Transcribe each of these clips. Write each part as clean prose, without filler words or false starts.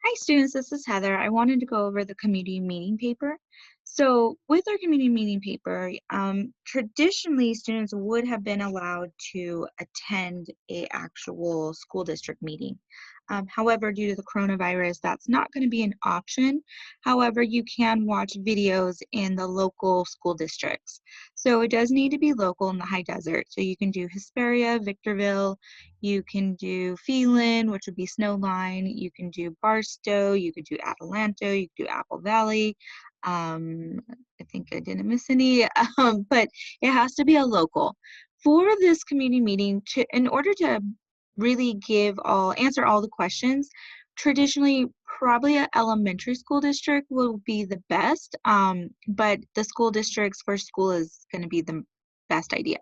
Hi students, this is Heather. I wanted to go over the community meeting paper. So with our community meeting paper, traditionally students would have been allowed to attend a actual school district meeting. However, due to the coronavirus, that's not going to be an option. However, you can watch videos in the local school districts. So it does need to be local in the high desert. So you can do Hesperia, Victorville, you can do Phelan, which would be Snowline. You can do Barstow. You could do Adelanto. You could do Apple Valley. Um, I think I didn't miss any, but it has to be a local. For this community meeting, in order to really answer all the questions, traditionally, probably an elementary school district will be the best, but the school district's first school is going to be the best idea.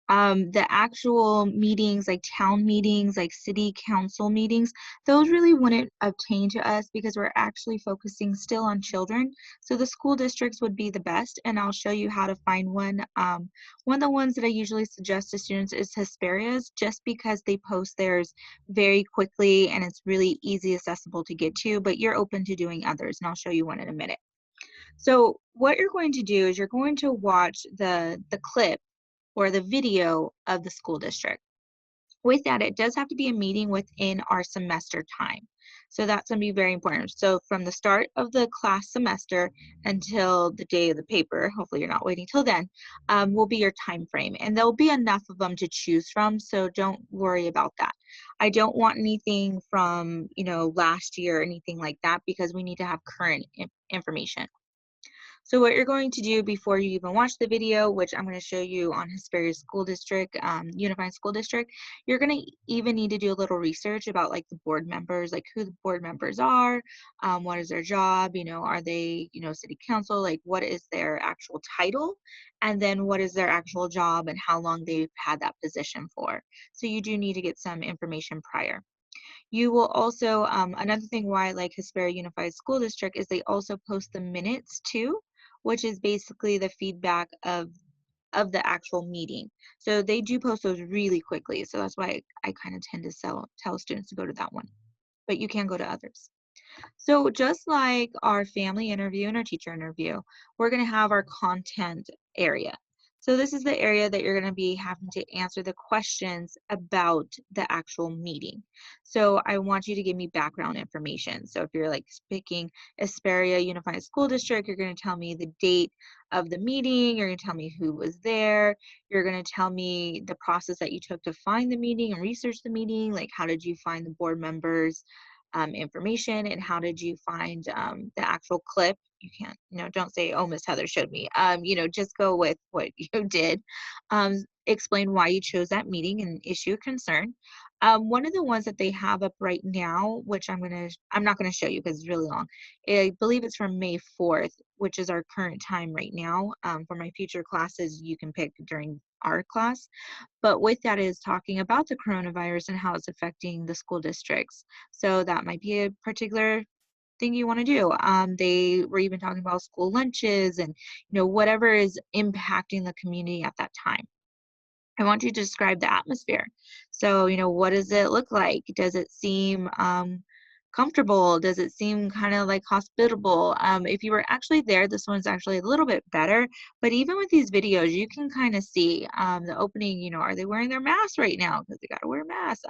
The actual meetings, like town meetings, like city council meetings, those really wouldn't obtain to us because we're actually focusing still on children. So the school districts would be the best, and I'll show you how to find one. One of the ones that I usually suggest to students is Hesperia's, just because they post theirs very quickly and it's really easy accessible to get to, but you're open to doing others, and I'll show you one in a minute. So what you're going to do is you're going to watch the clip or the video of the school district. With that, it does have to be a meeting within our semester time. So that's going to be very important. So from the start of the class semester until the day of the paper, hopefully you're not waiting till then, will be your time frame. And there'll be enough of them to choose from, so don't worry about that. I don't want anything from, last year or anything like that because we need to have current information. So what you're going to do before you even watch the video, which I'm going to show you on Hesperia's school district, Unified School District, you're going to even need to do a little research about like the board members, like who the board members are, what is their job, are they, city council, like what is their actual title, and then what is their actual job and how long they've had that position for. So you do need to get some information prior. You will also, another thing why I like Hesperia Unified School District is they also post the minutes too, which is basically the feedback of the actual meeting. So they do post those really quickly. So that's why I kind of tend to tell students to go to that one, but you can go to others. So just like our family interview and our teacher interview, we're going to have our content area. So this is the area that you're going to be having to answer the questions about the actual meeting. So I want you to give me background information. So if you're like picking Hesperia Unified School District, you're going to tell me the date of the meeting, you're going to tell me who was there, you're going to tell me the process that you took to find the meeting and research the meeting, like how did you find the board members, information, and how did you find the actual clip. You can't, don't say, oh, Miss Heather showed me. Just go with what you did. Explain why you chose that meeting and issue a concern. One of the ones that they have up right now, which I'm not gonna show you because it's really long. I believe it's from May 4th, which is our current time right now. For my future classes, you can pick during our class. But with that is talking about the coronavirus and how it's affecting the school districts. So that might be a particular thing you want to do. They were even talking about school lunches and whatever is impacting the community at that time. I want you to describe the atmosphere. So, what does it look like? Does it seem comfortable? Does it seem kind of like hospitable? If you were actually there, this one's actually a little bit better. But even with these videos, you can kind of see the opening, are they wearing their masks right now? Because they got to wear masks.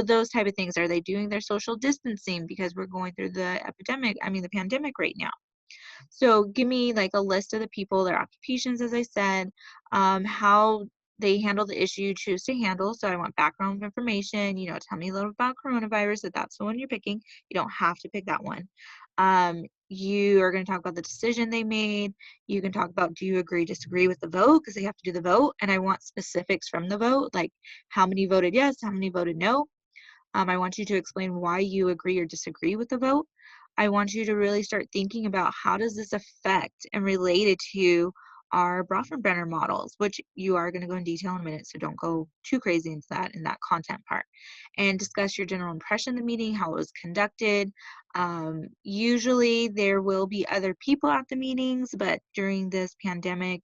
Those type of things. Are they doing their social distancing because we're going through the pandemic right now? So give me like a list of the people, their occupations, as I said, how they handle the issue you choose to handle. So I want background information, tell me a little about coronavirus, if that's the one you're picking. You don't have to pick that one. You are going to talk about the decision they made. You can talk about, do you agree, disagree with the vote? Because they have to do the vote. And I want specifics from the vote, like how many voted yes, how many voted no. I want you to explain why you agree or disagree with the vote. I want you to really start thinking about how does this affect and relate it to our Bronfenbrenner models, which you are going to go in detail in a minute, so don't go too crazy into that in that content part. And discuss your general impression of the meeting, how it was conducted. Usually there will be other people at the meetings, but during this pandemic,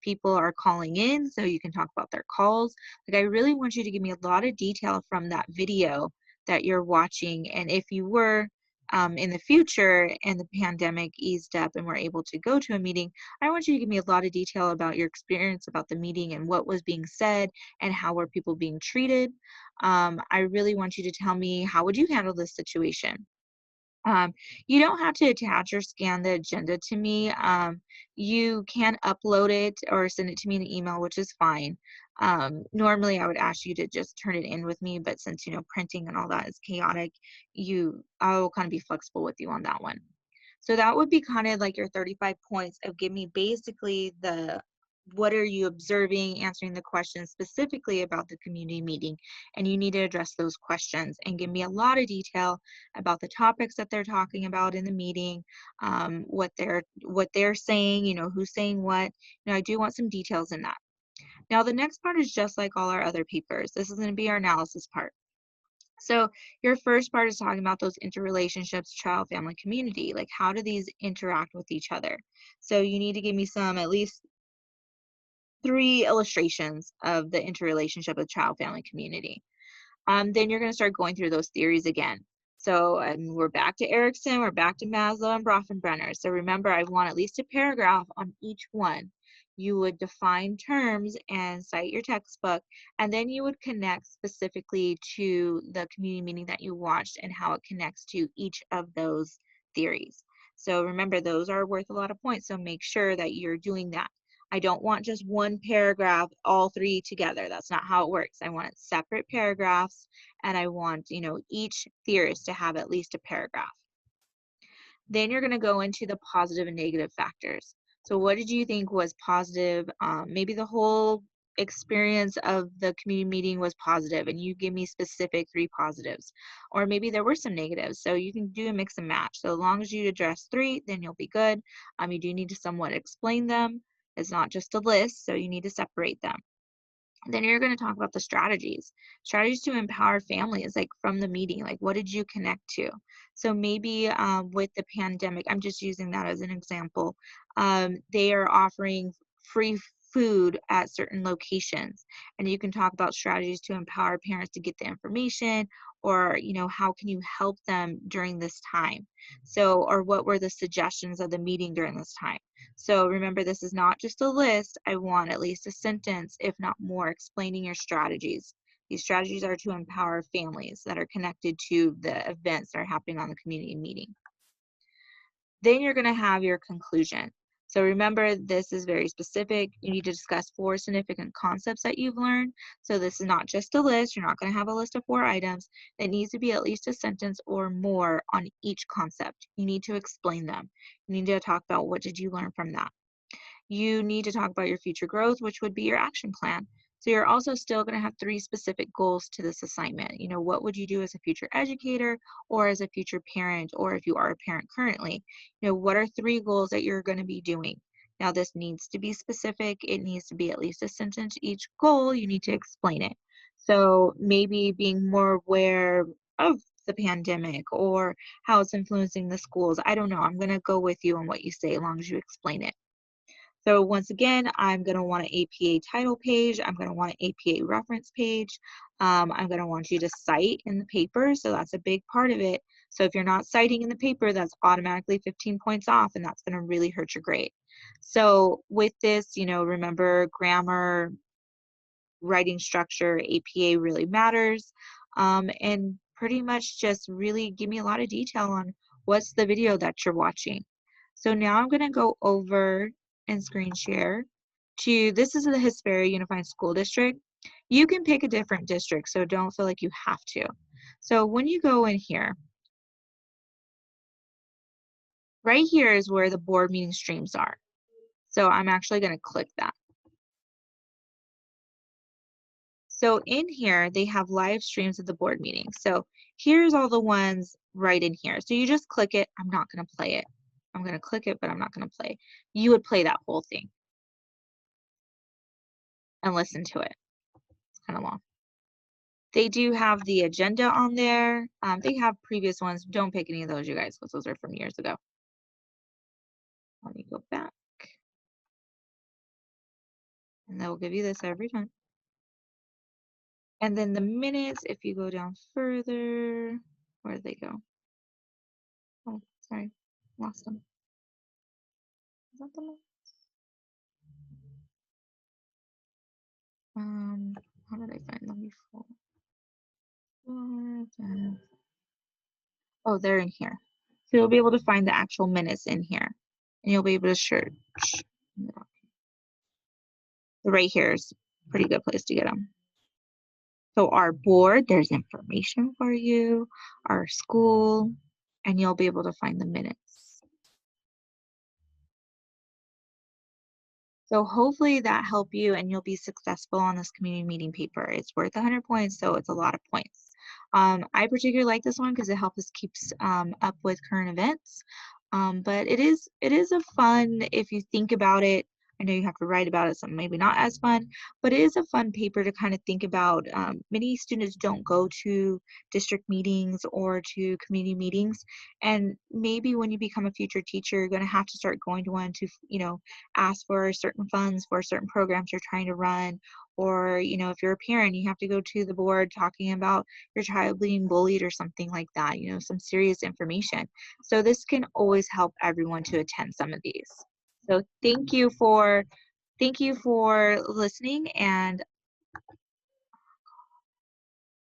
people are calling in, so you can talk about their calls. Like, I really want you to give me a lot of detail from that video that you're watching. And if you were in the future and the pandemic eased up and we're able to go to a meeting, I want you to give me a lot of detail about your experience about the meeting and what was being said and how were people being treated. I really want you to tell me, how would you handle this situation? Um, you don't have to attach or scan the agenda to me. You can upload it or send it to me in an email, which is fine. Normally, I would ask you to just turn it in with me, but since printing and all that is chaotic, I will kind of be flexible with you on that one. So that would be kind of like your 35 points of give me basically the what are you observing, answering the questions specifically about the community meeting, and you need to address those questions and give me a lot of detail about the topics that they're talking about in the meeting, what they're saying, who's saying what. I do want some details in that. Now, the next part is just like all our other papers. This is going to be our analysis part. So your first part is talking about those interrelationships, child, family, community. Like, how do these interact with each other? So you need to give me some, at least 3 illustrations of the interrelationship of child, family, community. Then you're going to start going through those theories again. So we're back to Erickson, we're back to Maslow and Bronfenbrenner. So remember, I want at least a paragraph on each one. You would define terms and cite your textbook, and then you would connect specifically to the community meeting that you watched and how it connects to each of those theories. So remember, those are worth a lot of points, so make sure that you're doing that. I don't want just one paragraph, all 3 together. That's not how it works. I want it separate paragraphs, and I want, each theorist to have at least a paragraph. Then you're going to go into the positive and negative factors. So what did you think was positive? Maybe the whole experience of the community meeting was positive and you give me specific 3 positives. Or maybe there were some negatives. So you can do a mix and match. So as long as you address 3, then you'll be good. You do need to somewhat explain them. It's not just a list, so you need to separate them. Then you're going to talk about the strategies to empower families, like from the meeting, like what did you connect to? So maybe with the pandemic, I'm just using that as an example. They are offering free food at certain locations, and you can talk about strategies to empower parents to get the information, or how can you help them during this time? So, or what were the suggestions of the meeting during this time? So remember, this is not just a list. I want at least a sentence, if not more, explaining your strategies. These strategies are to empower families that are connected to the events that are happening on the community meeting. Then you're going to have your conclusion. So remember, this is very specific. You need to discuss 4 significant concepts that you've learned. So this is not just a list. You're not going to have a list of 4 items. It needs to be at least a sentence or more on each concept. You need to explain them. You need to talk about what did you learn from that. You need to talk about your future growth, which would be your action plan. So you're also still going to have 3 specific goals to this assignment. What would you do as a future educator or as a future parent, or if you are a parent currently? What are 3 goals that you're going to be doing? Now, this needs to be specific. It needs to be at least a sentence each goal. You need to explain it. So maybe being more aware of the pandemic or how it's influencing the schools. I don't know. I'm going to go with you on what you say as long as you explain it. So once again, I'm going to want an APA title page. I'm going to want an APA reference page. I'm going to want you to cite in the paper. So that's a big part of it. So if you're not citing in the paper, that's automatically 15 points off, and that's going to really hurt your grade. So with this, remember grammar, writing structure, APA really matters. And pretty much just really give me a lot of detail on what's the video that you're watching. So now I'm going to go over and screen share to, this is the Hesperia Unified School District. You can pick a different district, so don't feel like you have to. So when you go in here, right here is where the board meeting streams are. So I'm actually going to click that. So in here, they have live streams of the board meeting. So here's all the ones right in here. So you just click it. I'm not going to play it. I'm going to click it, but I'm not going to play. You would play that whole thing and listen to it. It's kind of long. They do have the agenda on there. They have previous ones. Don't pick any of those, you guys, because those are from years ago. Let me go back. And that will give you this every time. And then the minutes, if you go down further, where did they go? Oh, sorry, lost them. Is that the one? Um, how did I find them before? Oh, they're in here. So you'll be able to find the actual minutes in here, and you'll be able to search. Right here is a pretty good place to get them. So our board, there's information for you, our school, and you'll be able to find the minutes. So hopefully that helped you and you'll be successful on this community meeting paper. It's worth 100 points, so it's a lot of points. I particularly like this one because it helps us keep up with current events. But it is a fun if you think about it. I know you have to write about it, so maybe not as fun, but it is a fun paper to kind of think about. Many students don't go to district meetings or to community meetings, and maybe when you become a future teacher, you're going to have to start going to one to, ask for certain funds for certain programs you're trying to run. Or, if you're a parent, you have to go to the board talking about your child being bullied or something like that, some serious information. So this can always help everyone to attend some of these. So thank you for listening, and